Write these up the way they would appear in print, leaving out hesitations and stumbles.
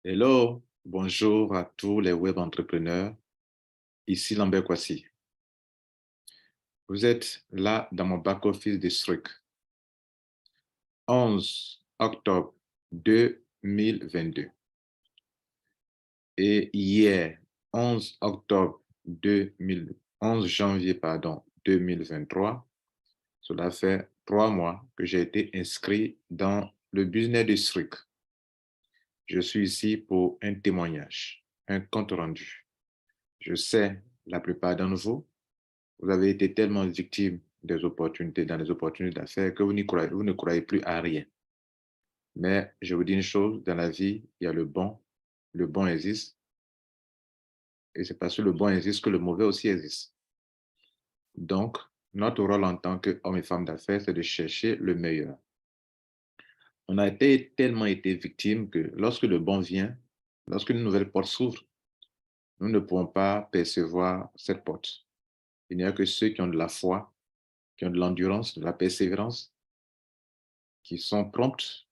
Hello, bonjour à tous les web entrepreneurs. Ici Lambert Kwasi. Vous êtes là dans mon back-office de Struc. 11 octobre 2022. Et hier, 11 octobre 2000, 11 janvier, 2023, cela fait 3 mois que j'ai été inscrit dans le business de Struc. Je suis ici pour un témoignage, un compte rendu. Je sais, la plupart d'entre vous, vous avez été tellement victime des opportunités, dans les opportunités d'affaires, que vous ne croyez plus à rien. Mais je vous dis une chose, dans la vie, il y a le bon. Le bon existe. Et c'est parce que le bon existe que le mauvais aussi existe. Donc, notre rôle en tant qu'hommes et femmes d'affaires, c'est de chercher le meilleur. On a tellement été victime que lorsque le bon vient, lorsque une nouvelle porte s'ouvre, nous ne pouvons pas percevoir cette porte. Il n'y a que ceux qui ont de la foi, qui ont de l'endurance, de la persévérance, qui sont promptes,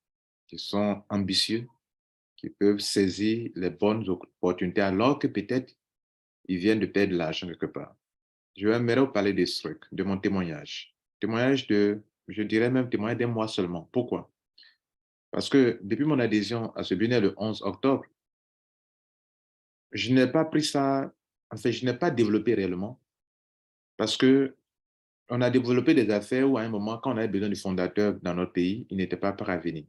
qui sont ambitieux, qui peuvent saisir les bonnes opportunités alors que peut-être ils viennent de perdre de l'argent quelque part. Je vais vous parler des trucs, de mon témoignage. Témoignage de, je dirais même témoignage d'un mois seulement. Pourquoi? Parce que depuis mon adhésion à ce business le 11 octobre, je n'ai pas pris ça, enfin, je n'ai pas développé réellement parce que on a développé des affaires où à un moment, quand on avait besoin du fondateur dans notre pays, il n'était pas prêt à venir.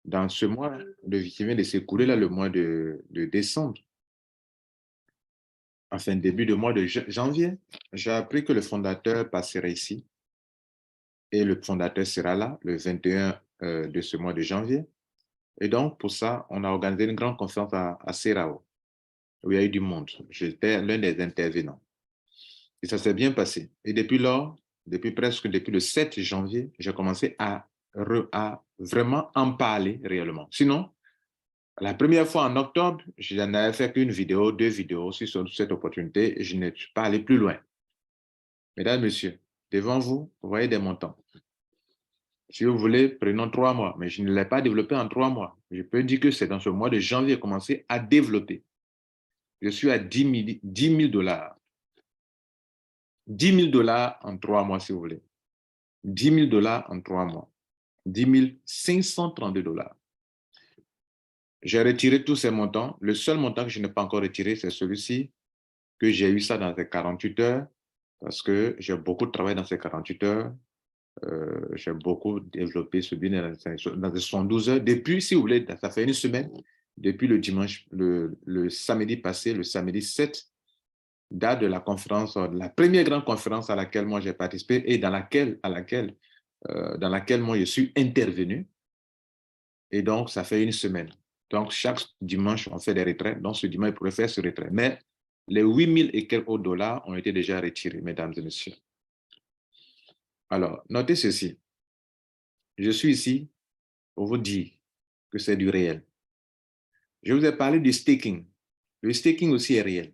Dans ce mois qui vient de s'écouler, là, le mois de décembre, enfin début de mois de janvier, j'ai appris que le fondateur passerait ici et le fondateur sera là le 21 de ce mois de janvier. Et donc, pour ça, on a organisé une grande conférence à Serao, où il y a eu du monde. J'étais l'un des intervenants. Et ça s'est bien passé. Et depuis lors, depuis le 7 janvier, j'ai commencé à vraiment en parler réellement. Sinon, la première fois en octobre, je n'avais fait qu'une vidéo, 2 vidéos sur cette opportunité et je n'ai pas allé plus loin. Mesdames, Messieurs, devant vous, vous voyez des montants. Si vous voulez, prenons 3 mois, mais je ne l'ai pas développé en 3 mois. Je peux dire que c'est dans ce mois de janvier que j'ai commencé à développer. Je suis à 10 000 dollars. 10 000 dollars en 3 mois, si vous voulez. 10 000 dollars en 3 mois. 10 532 dollars. J'ai retiré tous ces montants. Le seul montant que je n'ai pas encore retiré, c'est celui-ci, que j'ai eu ça dans ces 48 heures, parce que j'ai beaucoup travaillé dans ces 48 heures. J'ai beaucoup développé ce business dans ces 72 heures. Depuis, si vous voulez, ça fait une semaine, depuis le dimanche, le samedi passé, le samedi 7, date de la conférence, de la première grande conférence à laquelle moi j'ai participé et dans laquelle moi je suis intervenu. Et donc, ça fait une semaine. Donc, chaque dimanche, on fait des retraits. Donc, ce dimanche, il pourrait faire ce retrait. Mais les 8 000 et quelques autres dollars ont été déjà retirés, mesdames et messieurs. Alors, notez ceci. Je suis ici pour vous dire que c'est du réel. Je vous ai parlé du staking. Le staking aussi est réel.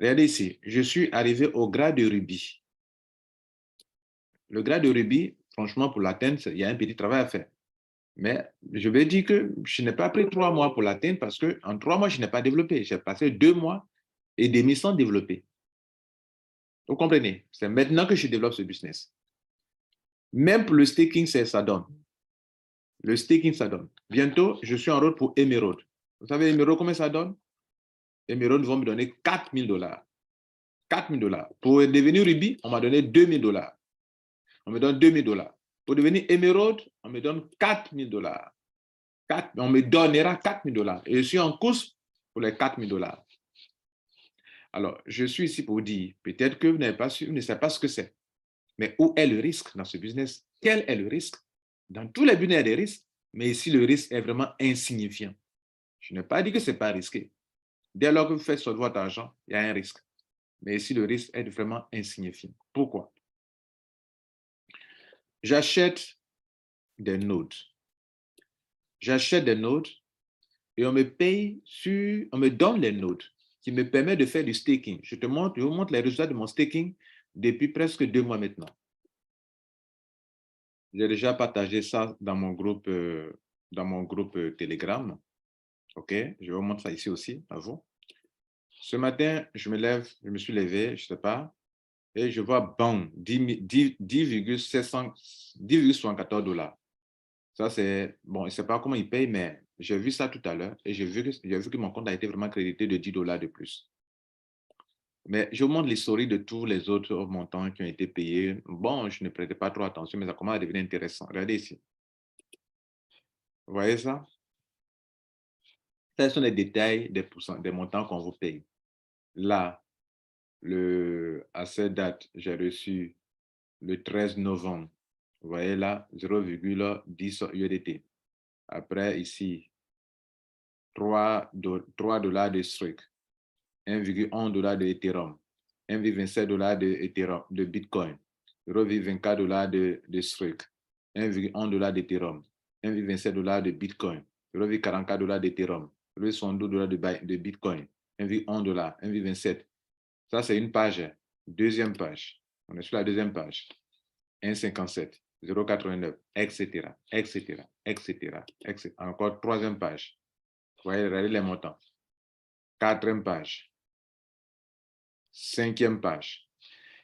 Regardez ici, je suis arrivé au grade de rubis. Le grade de rubis, franchement, pour l'atteindre, il y a un petit travail à faire. Mais je vais dire que je n'ai pas pris 3 mois pour l'atteindre parce qu'en 3 mois, je n'ai pas développé. J'ai passé 2 mois et demi sans développer. Vous comprenez? C'est maintenant que je développe ce business. Même pour le staking, ça donne. Le staking, ça donne. Bientôt, je suis en route pour Emerald. Vous savez, Emerald, combien ça donne? Emerald vont me donner 4 000 dollars. 4 000 dollars. Pour devenir Ruby, on m'a donné 2 000 dollars. On me donne 2 000 dollars. Pour devenir Emerald, on me donne 4 000 dollars. On me donnera 4 000 dollars. Et je suis en course pour les 4 000 dollars. Alors, je suis ici pour vous dire, peut-être que vous ne savez pas ce que c'est. Mais où est le risque dans ce business? Quel est le risque? Dans tous les business, il y a des risques, mais ici, le risque est vraiment insignifiant. Je n'ai pas dit que ce n'est pas risqué. Dès lors que vous faites sur votre argent, il y a un risque. Mais ici, le risque est vraiment insignifiant. Pourquoi? J'achète des nodes. J'achète des nodes et on me donne les nodes qui me permettent de faire du staking. Je vous montre les résultats de mon staking depuis presque 2 mois maintenant. J'ai déjà partagé ça dans mon groupe dans mon groupe Telegram. OK, je vous montre ça ici aussi, à vous. Ce matin, je me lève, je me suis levé, je ne sais pas, et je vois, bam, 10,74 $. Ça, c'est, bon, je ne sais pas comment ils payent, mais j'ai vu ça tout à l'heure et j'ai vu que mon compte a été vraiment crédité de 10 $ de plus. Mais je vous montre l'historique de tous les autres montants qui ont été payés. Bon, je ne prêtais pas trop attention, mais ça commence à devenir intéressant. Regardez ici. Vous voyez ça? Ce sont les détails des montants qu'on vous paye. Là, à cette date, j'ai reçu le 13 novembre. Vous voyez là, 0,10 USDT. Après, ici, 3 $ de Strike, 1,1 $ de Ethereum, 1,27 $ de Ethereum, de Bitcoin, 0,24 $ de Strike, 1,1 $ d'Ethereum, 1,27 $ de Bitcoin, 0,44 $ d'Ethereum, 0,72 $ de Bitcoin, 1,1 $, 1,27. Ça, c'est une page. Deuxième page. On est sur la deuxième page. 1,57, 0,89, etc., etc., etc., etc. Encore troisième page. Vous voyez, regardez les montants. Quatrième page. Cinquième page.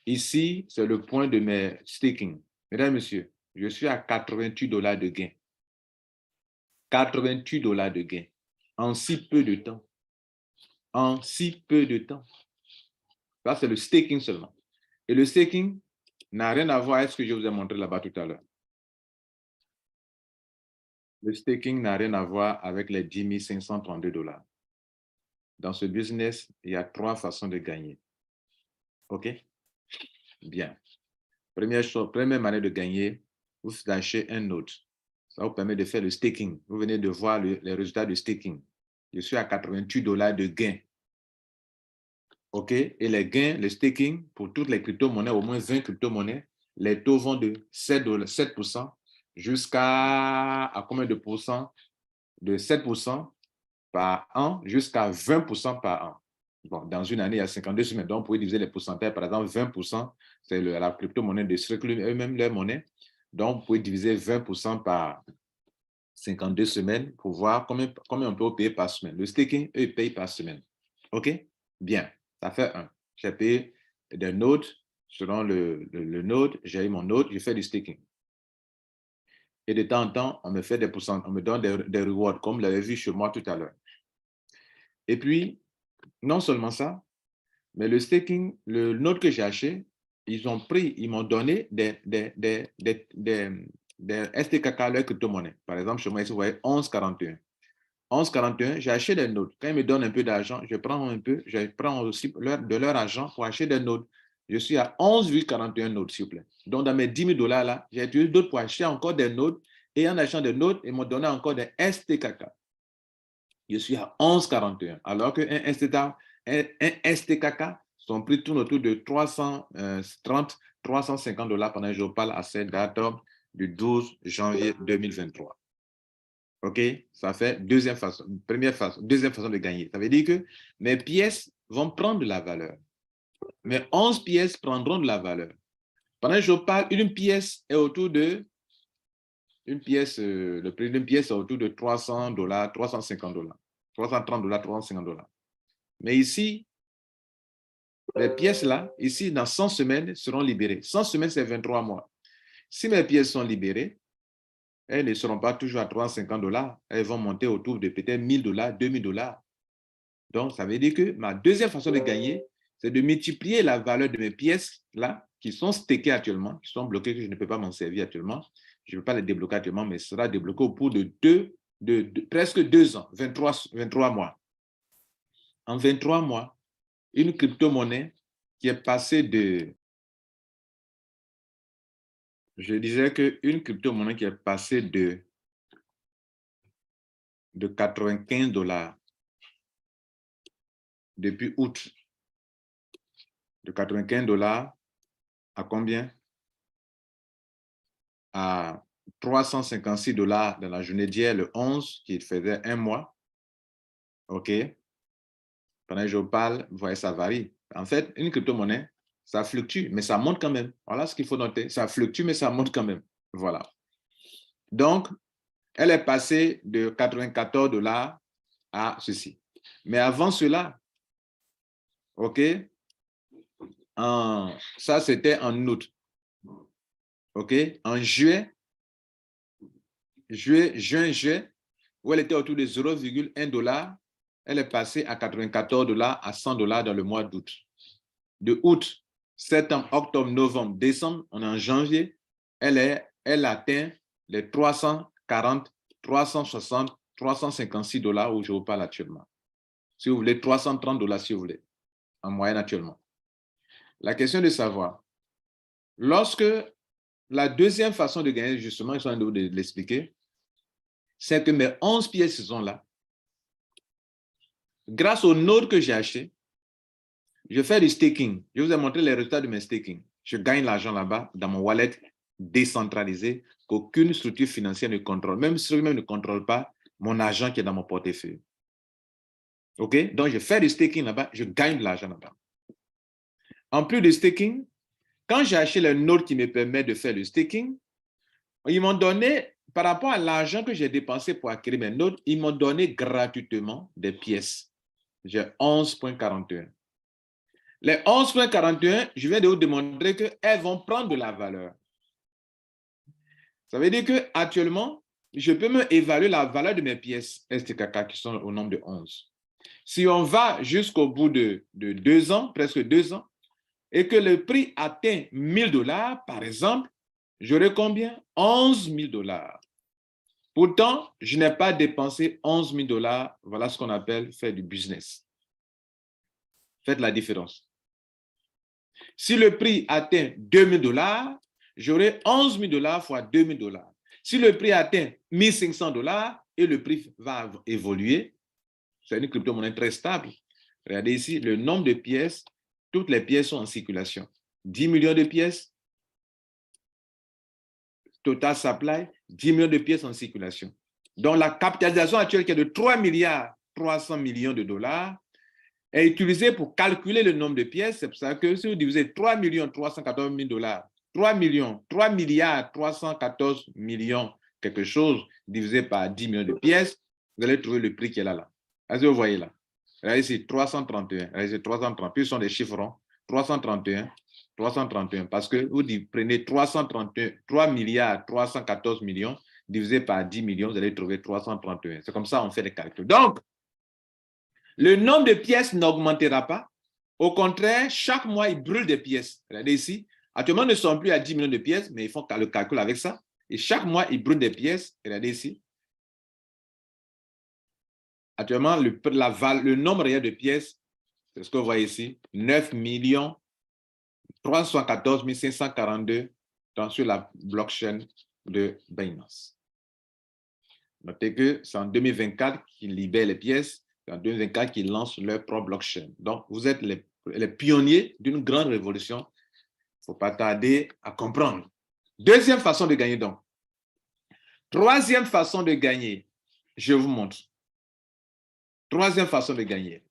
Ici, c'est le point de mes staking. Mesdames, Messieurs, je suis à 88 $ de gain. 88 $ de gain. En si peu de temps. En si peu de temps. Ça, c'est le staking seulement. Et le staking n'a rien à voir avec ce que je vous ai montré là-bas tout à l'heure. Le staking n'a rien à voir avec les 10 532 $. Dans ce business, il y a 3 façons de gagner. OK? Bien. Première manière de gagner, vous achetez un node. Ça vous permet de faire le staking. Vous venez de voir les résultats du staking. Je suis à 88 $ de gain. OK? Et les gains, le staking, pour toutes les crypto-monnaies, au moins 20 crypto-monnaies, les taux vont de 7% jusqu'à combien de pourcents? De 7% par an jusqu'à 20% par an. Bon, dans une année, il y a 52 semaines. Donc, vous pouvez diviser les pourcentages. Par exemple, 20%, c'est la crypto-monnaie de Circle, eux-mêmes leur monnaie. Donc, vous pouvez diviser 20% par 52 semaines pour voir combien on peut payer par semaine. Le staking, eux, ils payent par semaine. OK? Bien. Ça fait 1. J'ai payé des nodes selon le node. J'ai eu mon node, je fais du staking. Et de temps en temps, on me fait des pourcentages, on me donne des rewards, comme vous l'avez vu chez moi tout à l'heure. Et puis, non seulement ça, mais le staking, le node que j'ai acheté, ils m'ont donné des STKK, leur crypto-monnaie. Par exemple, chez moi, ici, vous voyez 11,41. 11,41, j'ai acheté des nodes. Quand ils me donnent un peu d'argent, je prends aussi de leur argent pour acheter des nodes. Je suis à 11,41 nodes, s'il vous plaît. Donc, dans mes 10 000 $ là, j'ai utilisé d'autres pour acheter encore des nodes. Et en achetant des nodes, ils m'ont donné encore des STKK. Je suis à 11,41. Alors qu'un STKK, son prix tourne autour de 330, 350 $ pendant que je parle à cette date du 12 janvier 2023. OK? Ça fait deuxième façon de gagner. Ça veut dire que mes pièces vont prendre de la valeur. Mes 11 pièces prendront de la valeur. Pendant que je parle, une pièce est autour de le prix d'une pièce est autour de 300 $, 350 $, 330 $, 350 $. Mais ici, les pièces-là, ici, dans 100 semaines, seront libérées. 100 semaines, c'est 23 mois. Si mes pièces sont libérées, elles ne seront pas toujours à 350 $. Elles vont monter autour de peut-être 1 000 $, 2 000 $. Donc, ça veut dire que ma deuxième façon de gagner, c'est de multiplier la valeur de mes pièces-là, qui sont stakées actuellement, qui sont bloquées, que je ne peux pas m'en servir actuellement. Je ne peux pas les débloquer actuellement, mais ce sera débloqué au cours de presque 2 ans, 23 mois. En 23 mois, une crypto-monnaie qui est passée de... Je disais qu'une crypto-monnaie qui est passée de 95 $ depuis août, de 95 $ à combien? À 356 $ dans la journée d'hier, le 11, qui faisait un mois. OK? Pendant que je parle, vous voyez, ça varie. En fait, une crypto-monnaie, ça fluctue, mais ça monte quand même. Voilà ce qu'il faut noter. Ça fluctue, mais ça monte quand même. Voilà. Donc, Elle est passée de 94 $ à ceci. Mais avant cela, OK, ça c'était en août. OK, en juillet, juin, où elle était autour de 0,1 $, elle est passée à 94 $ à 100 $ dans le mois d'août. De août, septembre, octobre, novembre, décembre, on est en janvier, elle atteint les 340, 360, 356 $ où je vous parle actuellement. Si vous voulez, 330 $ si vous voulez, en moyenne actuellement. La question est de savoir, lorsque la deuxième façon de gagner, justement, ils sont en train de l'expliquer, c'est que mes 11 pièces sont là. Grâce au node que j'ai acheté, je fais du staking. Je vous ai montré les résultats de mes staking. Je gagne l'argent là-bas dans mon wallet décentralisé qu'aucune structure financière ne contrôle. Même si elle ne contrôle pas mon argent qui est dans mon portefeuille. OK? Donc, je fais du staking là-bas, je gagne de l'argent là-bas. En plus de staking, quand j'ai acheté le node qui me permet de faire le staking, ils m'ont donné, par rapport à l'argent que j'ai dépensé pour acquérir mes nodes, ils m'ont donné gratuitement des pièces. J'ai 11,41. Les 11,41, je viens de vous démontrer qu'elles vont prendre de la valeur. Ça veut dire qu'actuellement, je peux me évaluer la valeur de mes pièces STKK qui sont au nombre de 11. Si on va jusqu'au bout de 2 ans, presque 2 ans, et que le prix atteint 1000 $, par exemple, j'aurai combien? 11 000 $. Pourtant, je n'ai pas dépensé 11 000 $. Voilà ce qu'on appelle faire du business. Faites la différence. Si le prix atteint 2 000 $, j'aurai 11 000 $ fois 2 000 $. Si le prix atteint 1 500 $ et le prix va évoluer, c'est une crypto-monnaie très stable. Regardez ici, le nombre de pièces, toutes les pièces sont en circulation. 10 millions de pièces, total supply, 10 millions de pièces en circulation. Donc, la capitalisation actuelle qui est de 3 milliards 300 millions de dollars est utilisée pour calculer le nombre de pièces. C'est pour ça que si vous divisez 3 314 000 $, 3 milliards 314 millions quelque chose divisé par 10 millions de pièces, vous allez trouver le prix qui est là. Est-ce que vous voyez là? Regardez ici, 331. Regardez ici, 330. Puis ce sont des chiffres ronds. 331. 331. Parce que vous prenez 331, 3 milliards 314 millions divisé par 10 millions, vous allez trouver 331. C'est comme ça on fait les calculs. Donc, le nombre de pièces n'augmentera pas. Au contraire, chaque mois, ils brûlent des pièces. Regardez ici. Actuellement, ils ne sont plus à 10 millions de pièces, mais ils font le calcul avec ça. Et chaque mois, ils brûlent des pièces. Regardez ici. Actuellement, le nombre réel de pièces, c'est ce que vous voyez ici, 9 314 542 sur la blockchain de Binance. Notez que c'est en 2024 qu'ils libèrent les pièces, c'est en 2024 qu'ils lancent leur propre blockchain. Donc, vous êtes les pionniers d'une grande révolution. Il ne faut pas tarder à comprendre. Deuxième façon de gagner donc. Troisième façon de gagner, je vous montre. Troisième façon de gagner.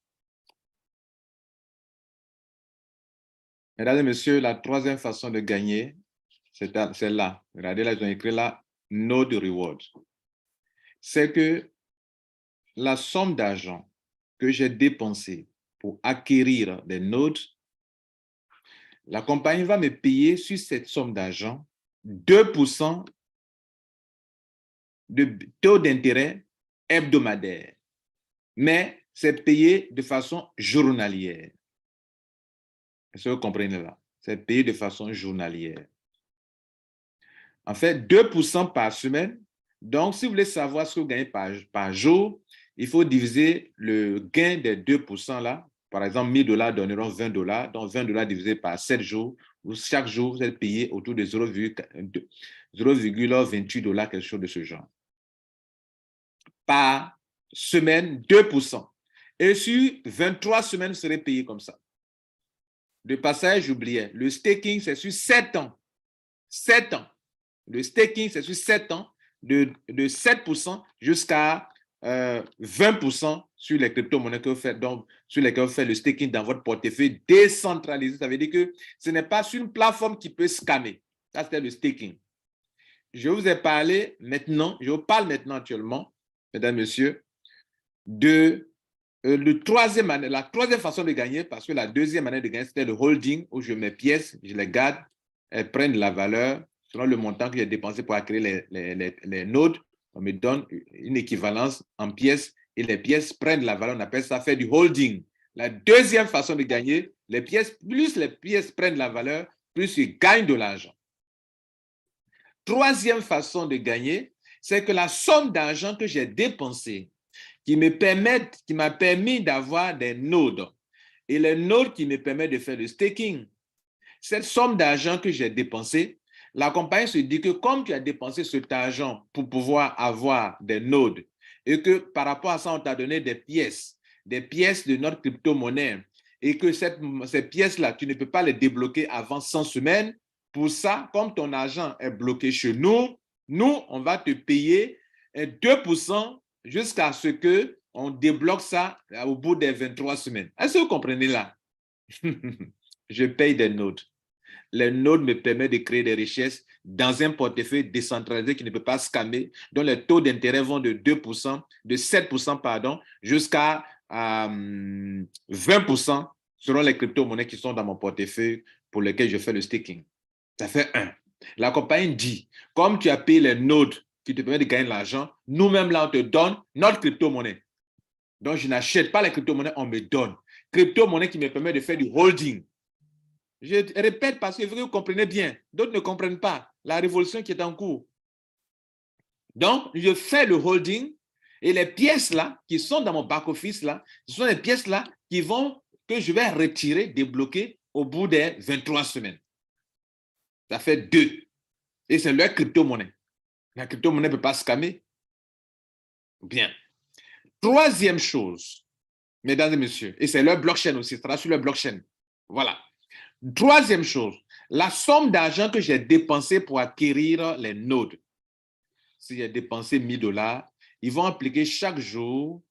Mesdames et messieurs, la troisième façon de gagner, c'est là. Regardez là, ils ont écrit là, Node Reward. C'est que la somme d'argent que j'ai dépensée pour acquérir des nodes, la compagnie va me payer sur cette somme d'argent 2% de taux d'intérêt hebdomadaire. Mais c'est payé de façon journalière. Est-ce que vous comprenez là? C'est payé de façon journalière. En fait, 2% par semaine. Donc, si vous voulez savoir ce que vous gagnez par jour, il faut diviser le gain des 2% là. Par exemple, 1 000 $ donneront 20 $. Donc, 20 $ divisé par 7 jours. Chaque jour, vous êtes payé autour de 0,28 $, quelque chose de ce genre. Par semaine, 2%. Et sur 23 semaines, vous serez payé comme ça. De passage, j'oubliais. Le staking, c'est sur 7 ans. 7 ans. Le staking, c'est sur 7 ans, de 7% jusqu'à 20% sur les crypto-monnaies que vous faites, donc sur lesquelles vous faites le staking dans votre portefeuille décentralisé. Ça veut dire que ce n'est pas sur une plateforme qui peut scammer. Ça, c'est le staking. je vous ai parlé maintenant, je vous parle maintenant actuellement, mesdames, messieurs, de la troisième façon de gagner, parce que la deuxième manière de gagner, c'était le holding, où je mets pièces, je les garde, elles prennent de la valeur selon le montant que j'ai dépensé pour acquérir les nodes. On me donne une équivalence en pièces et les pièces prennent de la valeur. On appelle ça faire du holding. La deuxième façon de gagner, plus les pièces prennent de la valeur, plus ils gagnent de l'argent. Troisième façon de gagner, c'est que la somme d'argent que j'ai dépensée, qui m'a permis d'avoir des nodes, et les nodes qui me permettent de faire le staking, cette somme d'argent que j'ai dépensée, la compagnie se dit que comme tu as dépensé cet argent pour pouvoir avoir des nodes, et que par rapport à ça, on t'a donné des pièces de notre crypto-monnaie, et que ces pièces-là, tu ne peux pas les débloquer avant 100 semaines, pour ça, comme ton argent est bloqué chez nous, on va te payer 2% jusqu'à ce qu'on débloque ça au bout des 23 semaines. Est-ce que vous comprenez là? Je paye des nodes. Les nodes me permettent de créer des richesses dans un portefeuille décentralisé qui ne peut pas scammer, dont les taux d'intérêt vont de 2%, de 7%, pardon, jusqu'à 20% selon les crypto-monnaies qui sont dans mon portefeuille pour lesquelles je fais le staking. Ça fait 1. La compagnie dit, comme tu as payé les nodes qui te permettent de gagner de l'argent, nous-mêmes là, on te donne notre crypto-monnaie. Donc, je n'achète pas les crypto-monnaies, on me donne. Crypto-monnaie qui me permet de faire du holding. Je répète parce que vous comprenez bien. D'autres ne comprennent pas la révolution qui est en cours. Donc, je fais le holding et les pièces là qui sont dans mon back-office là, ce sont les pièces là que je vais retirer, débloquer au bout des 23 semaines. Ça fait 2. Et c'est leur crypto-monnaie. La crypto-monnaie ne peut pas scammer. Bien. Troisième chose, mesdames et messieurs, et c'est leur blockchain aussi, ça sera sur leur blockchain. Voilà. Troisième chose, la somme d'argent que j'ai dépensé pour acquérir les nodes. Si j'ai dépensé $1000, ils vont appliquer chaque jour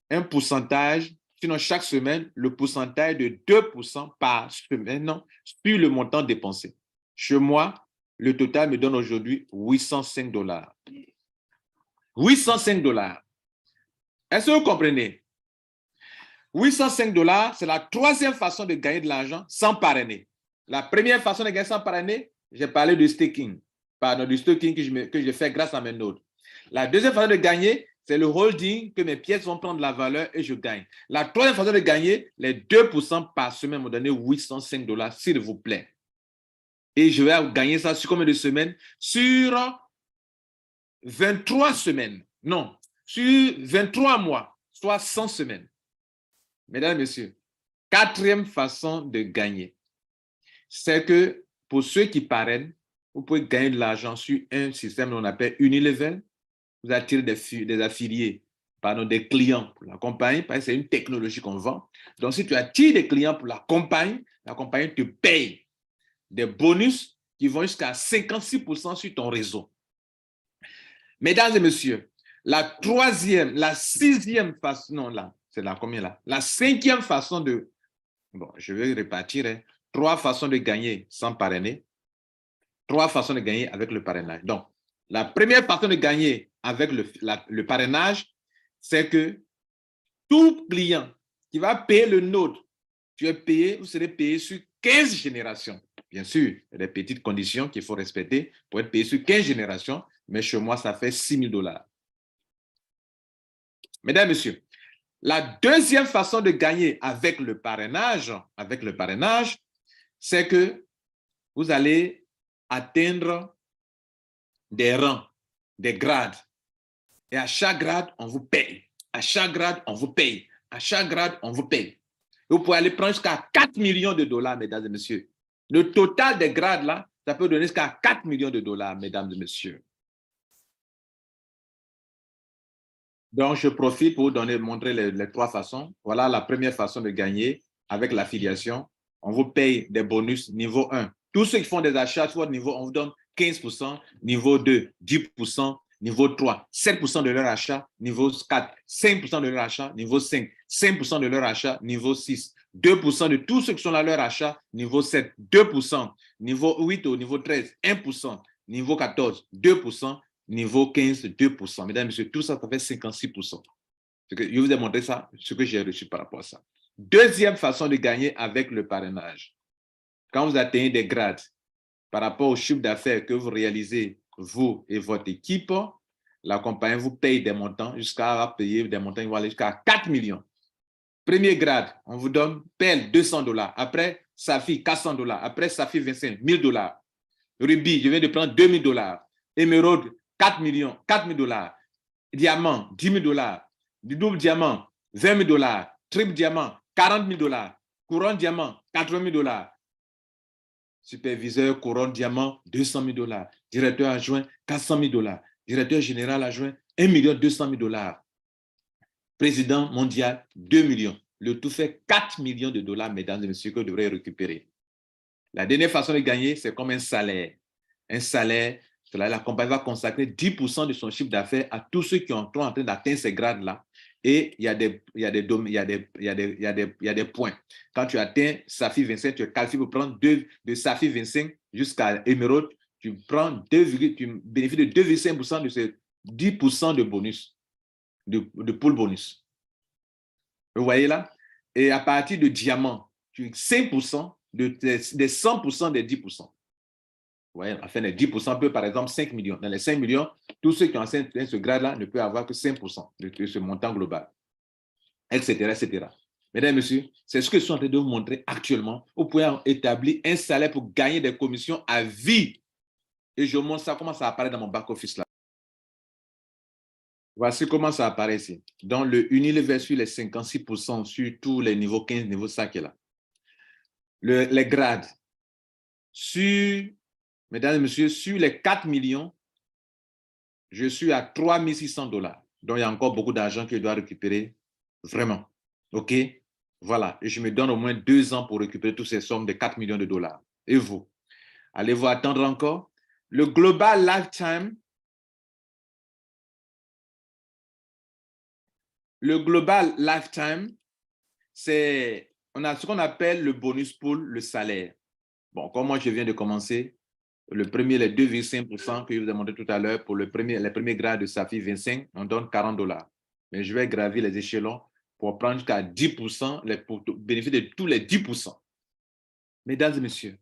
un pourcentage, sinon chaque semaine, le pourcentage de 2% par semaine sur le montant dépensé. Chez moi, le total me donne aujourd'hui $805. $805. Est-ce que vous comprenez? $805, c'est la troisième façon de gagner de l'argent sans parrainer. La première façon de gagner sans parrainer, j'ai parlé du staking. Pardon, du staking que je fais grâce à mes nodes. La deuxième façon de gagner, c'est le holding, que mes pièces vont prendre de la valeur et je gagne. La troisième façon de gagner, les 2% par semaine m'ont donné $805, s'il vous plaît. Et je vais gagner ça sur combien de semaines? Sur 23 semaines. Non, sur 23 mois, soit 100 semaines. Mesdames et messieurs, quatrième façon de gagner, c'est que pour ceux qui parrainent, vous pouvez gagner de l'argent sur un système qu'on appelle Unilevel. Vous attirez des affiliés, pardon, des clients pour la compagnie, parce que c'est une technologie qu'on vend. Donc, si tu attires des clients pour la compagnie te paye des bonus qui vont jusqu'à 56% sur ton réseau. Mesdames et messieurs, la sixième façon, non là, c'est la combien là? La cinquième façon de, bon, je vais répartir, hein, 3 façons de gagner sans parrainer, 3 façons de gagner avec le parrainage. Donc, la première façon de gagner avec le parrainage, c'est que tout client qui va payer le node, vous serez payé sur 15 générations. Bien sûr, il y a des petites conditions qu'il faut respecter pour être payé sur 15 générations, mais chez moi, ça fait $6000. Mesdames et messieurs, la deuxième façon de gagner avec le parrainage, c'est que vous allez atteindre des rangs, des grades. Et à chaque grade, on vous paye. À chaque grade, on vous paye. À chaque grade, on vous paye. Vous pouvez aller prendre jusqu'à $4 millions, mesdames et messieurs. Le total des grades, là, ça peut donner jusqu'à $4 millions, mesdames et messieurs. Donc, je profite pour vous montrer les 3 façons. Voilà la première façon de gagner avec l'affiliation. On vous paye des bonus niveau 1. Tous ceux qui font des achats sur votre niveau, on vous donne 15%, niveau 2, 10%, niveau 3, 7% de leur achat, niveau 4, 5% de leur achat, niveau 5, 5% de leur achat, niveau 6, 2% de tous ceux qui sont à leur achat, niveau 7, 2%, niveau 8 au niveau 13, 1%, Niveau 14, 2%. Niveau 15, 2%. Mesdames et messieurs, tout ça, ça fait 56%. Je vous ai montré ça, ce que j'ai reçu par rapport à ça. Deuxième façon de gagner avec le parrainage. Quand vous atteignez des grades par rapport au chiffre d'affaires que vous réalisez, vous et votre équipe, la compagnie vous paye des montants jusqu'à payer des montants qui vont aller jusqu'à 4 millions. Premier grade, on vous donne PEL $200. Après, SAFI $400. Après, SAFI 25 $1000. Ruby, je viens de prendre $2000. Émeraude, 4 millions, $4000. Diamant, $10 000. Du double diamant, $20 000. Triple diamant, $40 000. Couronne diamant, $80 000. Superviseur couronne diamant, $200 000. Directeur adjoint, $400 000. Directeur général adjoint, $1 200 000. Président mondial, 2 millions. Le tout fait 4 millions de dollars, mesdames et messieurs, que vous devrez récupérer. La dernière façon de gagner, c'est comme un salaire. Un salaire, la compagnie va consacrer 10% de son chiffre d'affaires à tous ceux qui sont en train d'atteindre ces grades-là. Et il y a des points. Quand tu atteins SAFI 25, tu es qualifié pour prendre de SAFI 25 jusqu'à Emerald. Tu bénéficies de 2,5% de ces 10% de bonus, de pool bonus. Vous voyez là? Et à partir de diamant, tu as 5% des 100% des 10%. Vous voyez, enfin, les 10% peut, par exemple, 5 millions. Dans les 5 millions, tous ceux qui ont atteint ce grade-là ne peuvent avoir que 5% de ce montant global, etc., etc. Mesdames et messieurs, c'est ce que je suis en train de vous montrer actuellement. Vous pouvez établir un salaire pour gagner des commissions à vie. Et je montre ça, comment ça apparaît dans mon back-office là. Voici comment ça apparaît ici. Dans le Unilever sur les 56% sur tous les niveaux 15, niveaux 5 là. Les grades. Mesdames et messieurs, sur les 4 millions, je suis à $3 600. Donc, il y a encore beaucoup d'argent que je dois récupérer. Vraiment. OK? Voilà. Et je me donne au moins 2 ans pour récupérer toutes ces sommes de 4 millions de dollars. Et vous? Allez-vous attendre encore? Le Global Lifetime. Le Global Lifetime, on a ce qu'on appelle le bonus pool, le salaire. Bon, comme moi, je viens de commencer, le premier, les 2,5% que je vous ai montré tout à l'heure, pour les premiers grades de SAFI 25, on donne $40. Mais je vais gravir les échelons pour prendre jusqu'à 10%, pour bénéficier de tous les 10%. Mesdames et messieurs,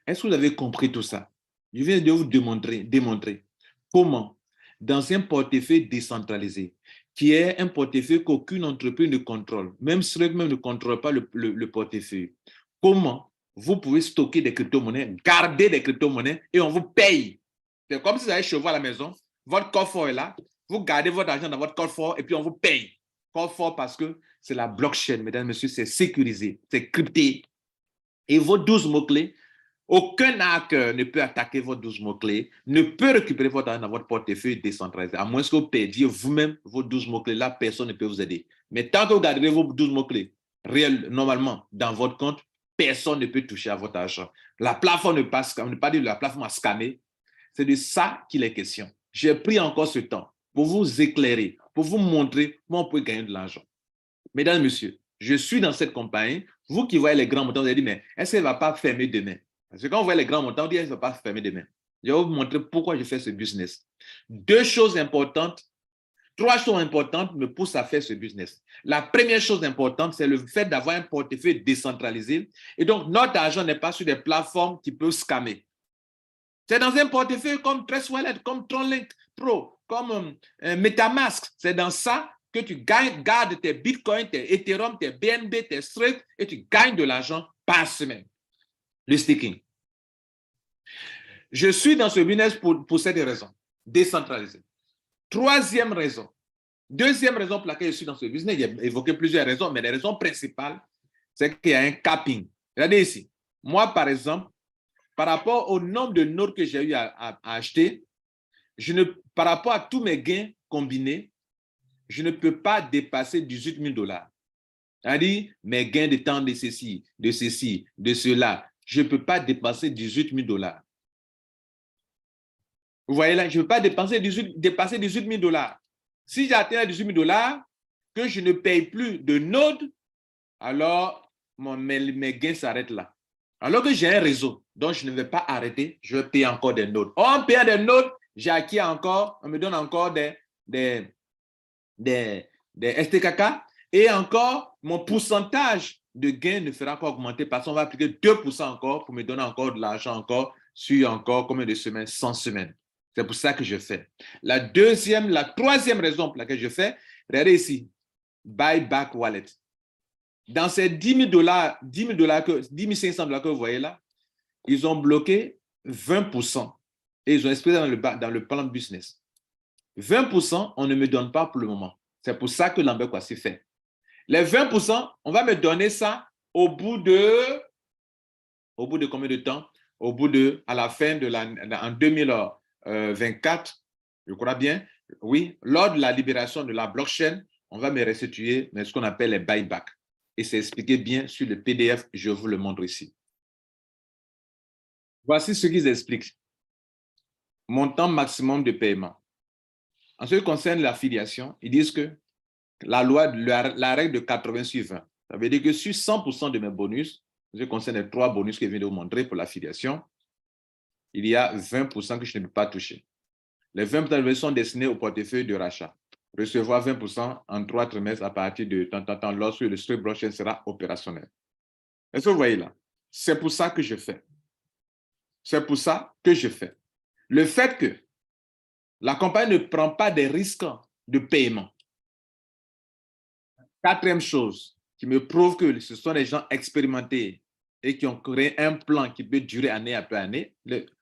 est-ce que vous avez compris tout ça? Je viens de vous démontrer comment, dans un portefeuille décentralisé, qui est un portefeuille qu'aucune entreprise ne contrôle, même Stripe ne contrôle pas le portefeuille, comment vous pouvez stocker des crypto-monnaies, garder des crypto-monnaies et on vous paye. C'est comme si vous avez chez vous à la maison, votre coffre est là, vous gardez votre argent dans votre coffre et puis on vous paye. Coffre parce que c'est la blockchain, mesdames et messieurs, c'est sécurisé, c'est crypté. Et vos 12 mots-clés, aucun hacker ne peut attaquer vos 12 mots-clés, ne peut récupérer votre argent dans votre portefeuille décentralisé. À moins que vous perdiez vous-même vos 12 mots-clés, là, personne ne peut vous aider. Mais tant que vous garderez vos 12 mots-clés réels, normalement, dans votre compte, personne ne peut toucher à votre argent. La plateforme ne pas dire la plateforme a scanné. C'est de ça qu'il est question. J'ai pris encore ce temps pour vous éclairer, pour vous montrer comment on peut gagner de l'argent. Mesdames et messieurs, je suis dans cette compagnie. Vous qui voyez les grands montants, vous allez dire, mais est-ce qu'elle ne va pas fermer demain? Parce que quand on voit les grands montants, on dit, elle ne va pas fermer demain. Je vais vous montrer pourquoi je fais ce business. 3 choses importantes me poussent à faire ce business. La première chose importante, c'est le fait d'avoir un portefeuille décentralisé. Et donc, notre argent n'est pas sur des plateformes qui peuvent scammer. C'est dans un portefeuille comme Trust Wallet, comme Tronlink Pro, comme MetaMask. C'est dans ça que tu gardes tes Bitcoins, tes Ethereum, tes BNB, tes Stripe et tu gagnes de l'argent par semaine. Le staking. Je suis dans ce business pour cette raison, décentralisé. Deuxième raison pour laquelle je suis dans ce business, j'ai évoqué plusieurs raisons, mais les raisons principales, c'est qu'il y a un capping. Regardez ici. Moi, par exemple, par rapport au nombre de notes que j'ai eu à acheter, par rapport à tous mes gains combinés, je ne peux pas dépasser $18 000. C'est-à-dire, mes gains de temps de ceci, de cela, je ne peux pas dépasser $18 000. Vous voyez là, je ne peux pas dépasser $18 000. Si j'atteins $18 000, que je ne paye plus de nodes, alors mes gains s'arrêtent là. Alors que j'ai un réseau, donc je ne vais pas arrêter, je vais payer encore des notes. En payant des notes, j'ai acquis encore, on me donne encore des, des STKK et encore mon pourcentage de gain ne fera pas augmenter parce qu'on va appliquer 2% encore pour me donner encore de l'argent encore sur encore combien de semaines? 100 semaines. C'est pour ça que je fais. La troisième raison pour laquelle je fais, regardez ici, buy back wallet. Dans ces 10 000 dollars, 10 500 dollars que vous voyez là, ils ont bloqué 20% et ils ont expliqué dans le plan business. 20%, on ne me donne pas pour le moment. C'est pour ça que Lambert Kwasi fait. Les 20%, on va me donner ça au bout de combien de temps? À la fin de en 2024, je crois bien, oui, lors de la libération de la blockchain, on va me restituer ce qu'on appelle les buybacks. Et c'est expliqué bien sur le PDF, je vous le montre ici. Voici ce qu'ils expliquent. Montant maximum de paiement. En ce qui concerne l'affiliation, ils disent que la règle de 80 sur 20, ça veut dire que sur 100% de mes bonus, en ce qui concerne les 3 bonus que je viens de vous montrer pour l'affiliation, il y a 20% que je ne peux pas toucher. Les 20% sont destinés au portefeuille de rachat. Recevoir 20% en 3 trimestres à partir de temps lorsque le street blockchain sera opérationnel. Est-ce que vous voyez là? C'est pour ça que je fais. C'est pour ça que je fais. Le fait que la compagnie ne prend pas des risques de paiement. Quatrième chose qui me prouve que ce sont des gens expérimentés et qui ont créé un plan qui peut durer année après année.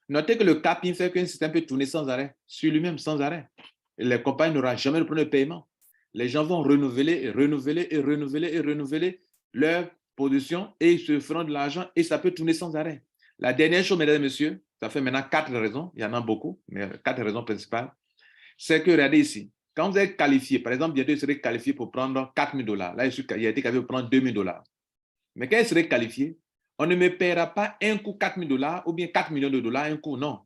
Notez que le capping fait qu'un système peut tourner sans arrêt, sur lui-même sans arrêt. Et les compagnies n'auront jamais le plan de paiement. Les gens vont renouveler et renouveler et renouveler et renouveler leur position et ils se feront de l'argent et ça peut tourner sans arrêt. La dernière chose, mesdames et messieurs, ça fait maintenant 4 raisons, il y en a beaucoup, mais 4 raisons principales, c'est que, regardez ici, quand vous êtes qualifié, par exemple, bientôt, il serait qualifié pour prendre 4 000 dollars. Là, il a été qualifié pour prendre 2 000 dollars. Mais quand il serait qualifié, on ne me paiera pas un coup 4 000 dollars ou bien 4 millions de dollars un coup, non.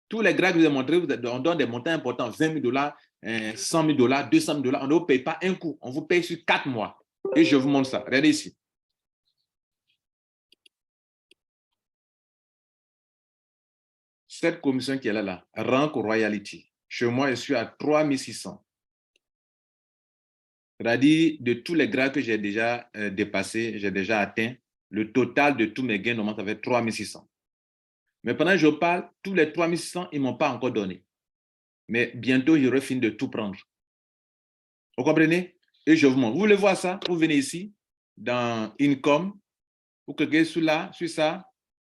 Tous les grades que vous avez montrés, on donne des montants importants, 20 000 dollars, 100 000 dollars, 200 000 dollars. On ne vous paye pas un coup, on vous paye sur 4 mois. Et je vous montre ça. Regardez ici. Cette commission qui est là, Rank Royalty. Chez moi, je suis à 3 600. C'est-à-dire, de tous les grades que j'ai déjà dépassés, j'ai déjà atteint, le total de tous mes gains, normalement, ça fait 3 600. Mais pendant que je parle, tous les 3 600, ils ne m'ont pas encore donné. Mais bientôt, j'aurai fini de tout prendre. Vous comprenez? Et je vous montre. Vous voulez voir ça? Vous venez ici, dans Income, vous cliquez sur ça,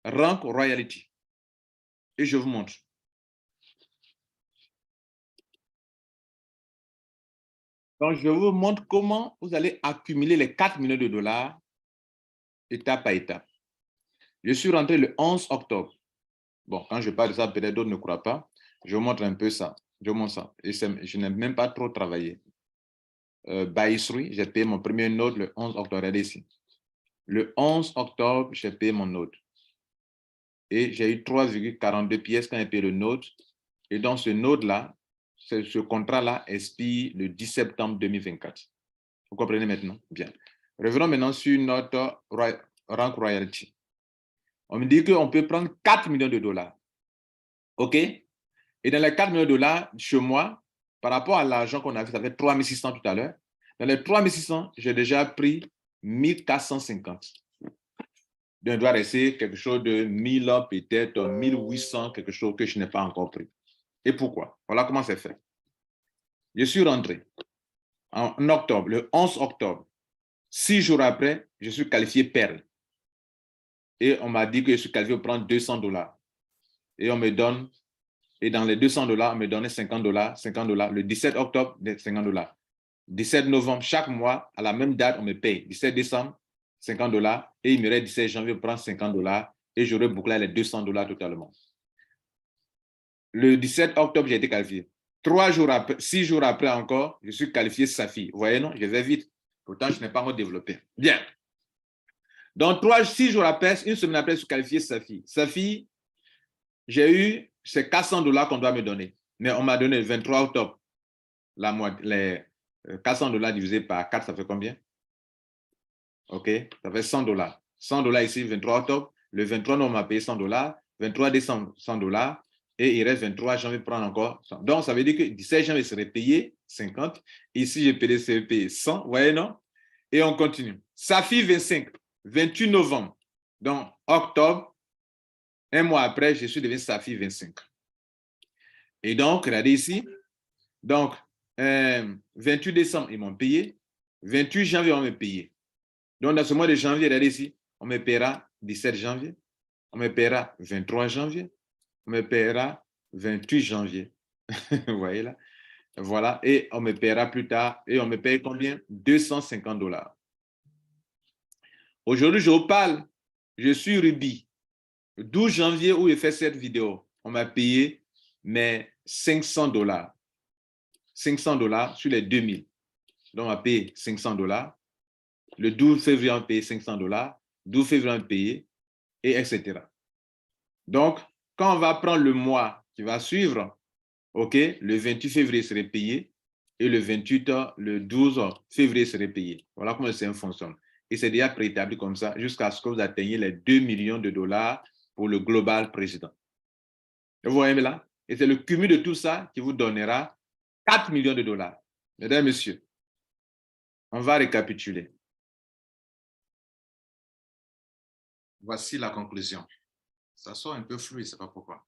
Rank Royalty. Et je vous montre. Donc, je vous montre comment vous allez accumuler les 4 millions de dollars étape par étape. Je suis rentré le 11 octobre. Bon, quand je parle de ça, peut-être d'autres ne croient pas. Je vous montre un peu ça. Je vous montre ça. Et je n'ai même pas trop travaillé. Baïsri, j'ai payé mon premier note le 11 octobre. Regardez ici. Le 11 octobre, j'ai payé mon note. Et j'ai eu 3,42 pièces quand j'ai payé le note. Et donc, ce note-là, ce contrat-là expire le 10 septembre 2024. Vous comprenez maintenant? Bien. Revenons maintenant sur notre Rank Royalty. On me dit qu'on peut prendre 4 millions de dollars. OK? Et dans les 4 millions de dollars, chez moi, par rapport à l'argent qu'on a vu, ça fait 3 600 tout à l'heure. Dans les 3 600, j'ai déjà pris 1 450. Donc, il doit rester quelque chose de 1000, peut-être 1800, quelque chose que je n'ai pas encore pris. Et pourquoi? Voilà comment c'est fait. Je suis rentré en octobre, le 11 octobre. 6 jours après, je suis qualifié Perle. Et on m'a dit que je suis qualifié pour prendre 200 dollars. Et on me donne, et dans les 200 dollars, on me donnait 50 dollars, 50 dollars. Le 17 octobre, 50 dollars. 17 novembre, chaque mois, à la même date, on me paye. 17 décembre, 50 dollars. Et il me reste 17 janvier pour prendre 50 dollars. Et j'aurai bouclé les 200 dollars totalement. Le 17 octobre, j'ai été qualifié. 6 jours après encore, je suis qualifié Safi. Vous voyez, non? Je vais vite. Pourtant, je n'ai pas encore développé. Bien. Donc, 6 jours après, une semaine après, je suis qualifié Safi. Safi, j'ai eu ces 400 dollars qu'on doit me donner. Mais on m'a donné le 23 octobre. Les 400 dollars divisé par 4, ça fait combien? OK, ça fait 100 dollars. 100 dollars ici, 23 octobre. Le 23 novembre, on m'a payé $100. 23 décembre, $100. Et il reste 23 janvier prendre encore 100. Donc, ça veut dire que 17 janvier serait payé 50. Ici, j'ai payé 100. Vous voyez, non? Et on continue. Safi 25, 28 novembre. Donc, octobre, un mois après, je suis devenu Safi 25. Et donc, regardez ici. Donc, 28 décembre, ils m'ont payé. 28 janvier, on me payé. Donc, dans ce mois de janvier, regardez ici, on me paiera 17 janvier. On me paiera 23 janvier. On me paiera 28 janvier. Vous voyez là? Voilà. Et on me paiera plus tard. Et on me paye combien? $250. Aujourd'hui, je vous parle. Je suis Ruby. Le 12 janvier où j'ai fait cette vidéo, on m'a payé mes $500. $500 sur les 2000. Donc, on m'a payé $500. Le 12 février, on m'a payé $500. 12 février, on m'a payé, et etc. Donc, quand on va prendre le mois qui va suivre, OK, le 28 février serait payé et le 12 février serait payé. Voilà comment le système fonctionne. Et c'est déjà préétabli comme ça jusqu'à ce que vous atteigniez les 2 millions de dollars pour le global président. Vous voyez là? Et c'est le cumul de tout ça qui vous donnera 4 millions de dollars. Mesdames et messieurs, on va récapituler. Voici la conclusion. Ça sort un peu flou, je ne sais pas pourquoi.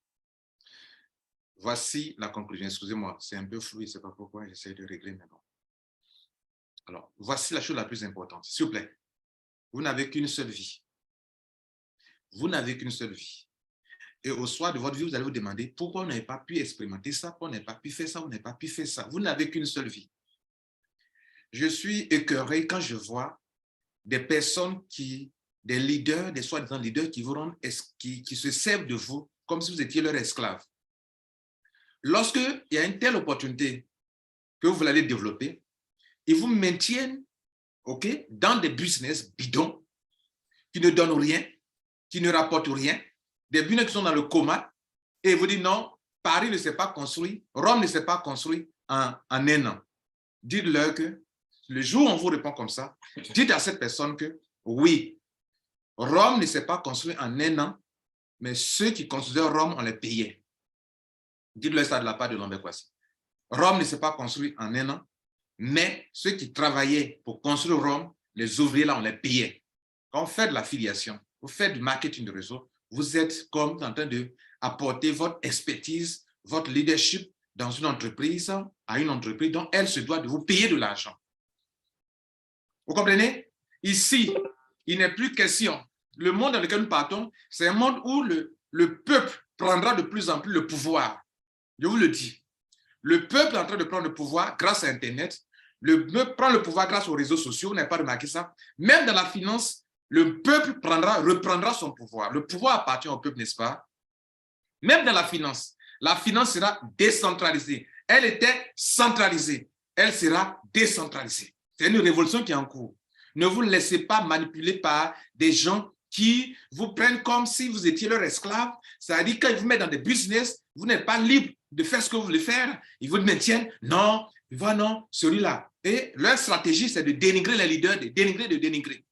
Voici la conclusion. Excusez-moi, c'est un peu flou, je ne sais pas pourquoi. J'essaie de régler maintenant. Alors, voici la chose la plus importante. S'il vous plaît, vous n'avez qu'une seule vie. Vous n'avez qu'une seule vie. Et au soir de votre vie, vous allez vous demander pourquoi vous n'avez pas pu expérimenter ça, pourquoi vous n'avez pas pu faire ça, vous n'avez pas pu faire ça. Vous n'avez qu'une seule vie. Je suis écœuré quand je vois des personnes des leaders, des soi-disant leaders qui se servent de vous comme si vous étiez leur esclave. Lorsqu'il y a une telle opportunité que vous allez développer, ils vous maintiennent dans des business bidons qui ne donnent rien, qui ne rapportent rien, des business qui sont dans le coma, et vous dites non, Paris ne s'est pas construit, Rome ne s'est pas construit en un an. Dites-leur que le jour où on vous répond comme ça, dites à cette personne que oui, Rome ne s'est pas construit en un an, mais ceux qui construisaient Rome, on les payait. Dites-leur ça de la part de Lambert Kouassi. Rome ne s'est pas construit en un an, mais ceux qui travaillaient pour construire Rome, les ouvriers là, on les payait. Quand vous faites de l'affiliation, vous faites du marketing de réseau, vous êtes comme en train d'apporter votre expertise, votre leadership dans une entreprise, à une entreprise dont elle se doit de vous payer de l'argent. Vous comprenez? Ici, il n'est plus question. Le monde dans lequel nous partons, c'est un monde où le peuple prendra de plus en plus le pouvoir. Je vous le dis. Le peuple est en train de prendre le pouvoir grâce à Internet. Le peuple prend le pouvoir grâce aux réseaux sociaux. Vous n'avez pas remarqué ça? Même dans la finance, le peuple reprendra son pouvoir. Le pouvoir appartient au peuple, n'est-ce pas? Même dans la finance sera décentralisée. Elle était centralisée. Elle sera décentralisée. C'est une révolution qui est en cours. Ne vous laissez pas manipuler par des gens qui vous prennent comme si vous étiez leur esclave. C'est-à-dire qu'ils vous mettent dans des business, vous n'êtes pas libre de faire ce que vous voulez faire. Ils vous maintiennent. Non, non, celui-là. Et leur stratégie, c'est de dénigrer les leaders, de dénigrer.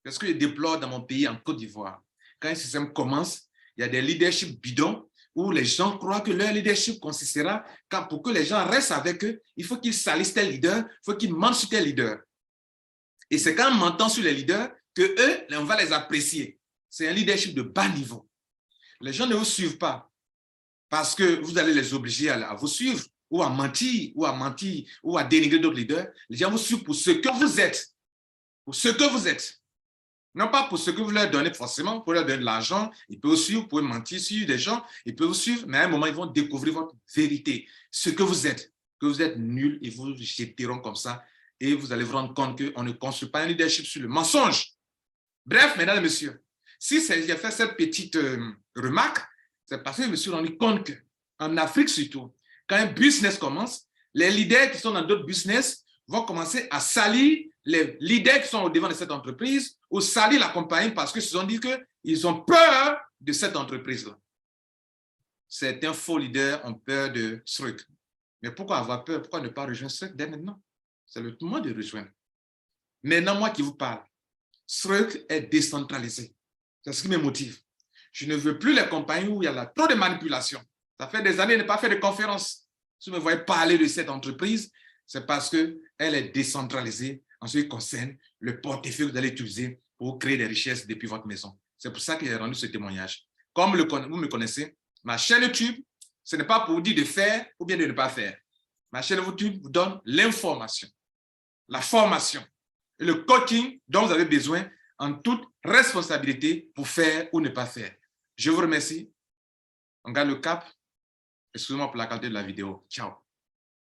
C'est ce que je déplore dans mon pays, en Côte d'Ivoire. Quand un système commence, il y a des leaderships bidons où les gens croient que leur leadership consistera, pour que les gens restent avec eux, il faut qu'ils salissent tel leader, il faut qu'ils mentent sur tel leader. Et c'est quand on mentant sur les leaders que eux, on va les apprécier. C'est un leadership de bas niveau. Les gens ne vous suivent pas parce que vous allez les obliger à vous suivre ou à mentir, ou à dénigrer d'autres leaders. Les gens vous suivent pour ce que vous êtes. Pour ce que vous êtes. Non pas pour ce que vous leur donnez forcément, pour leur donner de l'argent, ils peuvent vous suivre, vous pouvez mentir sur des gens, ils peuvent vous suivre, mais à un moment, ils vont découvrir votre vérité, ce que vous êtes nul, ils vous jetteront comme ça, et vous allez vous rendre compte qu'on ne construit pas un leadership sur le mensonge. Bref, mesdames et messieurs, si j'ai fait cette petite remarque, c'est parce que je me suis rendu compte qu'en Afrique surtout, quand un business commence, les leaders qui sont dans d'autres business vont commencer à salir les leaders qui sont au devant de cette entreprise ou salir la compagnie parce qu'ils se sont dit qu'ils ont peur de cette entreprise-là. Certains faux leaders ont peur de Struck. Mais pourquoi avoir peur? Pourquoi ne pas rejoindre Struck dès maintenant? C'est le moment de rejoindre. Maintenant, moi qui vous parle, Struck est décentralisé. C'est ce qui me motive. Je ne veux plus les compagnies où il y a trop de manipulation. Ça fait des années que je n'ai pas fait de conférence. Si vous me voyez parler de cette entreprise, c'est parce qu'elle est décentralisée en ce qui concerne le portefeuille que vous allez utiliser pour créer des richesses depuis votre maison. C'est pour ça que j'ai rendu ce témoignage. Comme vous me connaissez, ma chaîne YouTube, ce n'est pas pour vous dire de faire ou bien de ne pas faire. Ma chaîne YouTube vous donne l'information, la formation et le coaching dont vous avez besoin en toute responsabilité pour faire ou ne pas faire. Je vous remercie. On garde le cap. Excusez-moi pour la qualité de la vidéo. Ciao.